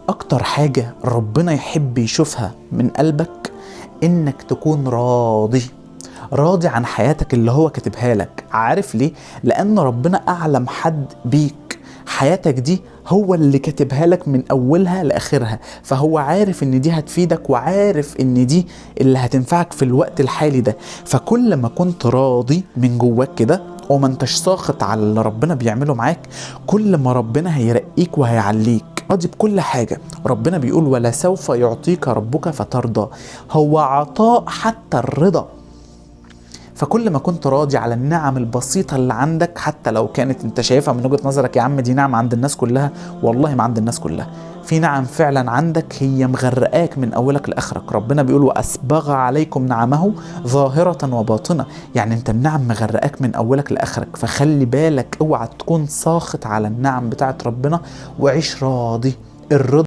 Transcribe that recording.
اكتر حاجة ربنا يحب يشوفها من قلبك انك تكون راضي عن حياتك اللي هو كاتبها لك. عارف ليه؟ لان ربنا اعلم حد بيك. حياتك دي هو اللي كاتبها لك من اولها لاخرها، فهو عارف ان دي هتفيدك وعارف ان دي اللي هتنفعك في الوقت الحالي ده. فكل ما كنت راضي من جواك كده وما انتش ساخط على اللي ربنا بيعمله معاك، كل ما ربنا هيرقيك وهيعليك. راضي بكل حاجة. ربنا بيقول ولا سوف يعطيك ربك فترضى. هو عطاء حتى الرضا. فكل ما كنت راضي على النعم البسيطة اللي عندك، حتى لو كانت انت شايفها من وجهة نظرك يا عم دي نعمة عند الناس كلها، والله ما عند الناس كلها. في نعم فعلا عندك هي مغرقاك من اولك لاخرك. ربنا بيقول واسبغ عليكم نعمه ظاهرة وباطنة، يعني انت النعم مغرقاك من اولك لاخرك. فخلي بالك اوعى تكون ساخط على النعم بتاعت ربنا، وعيش راضي. الرضا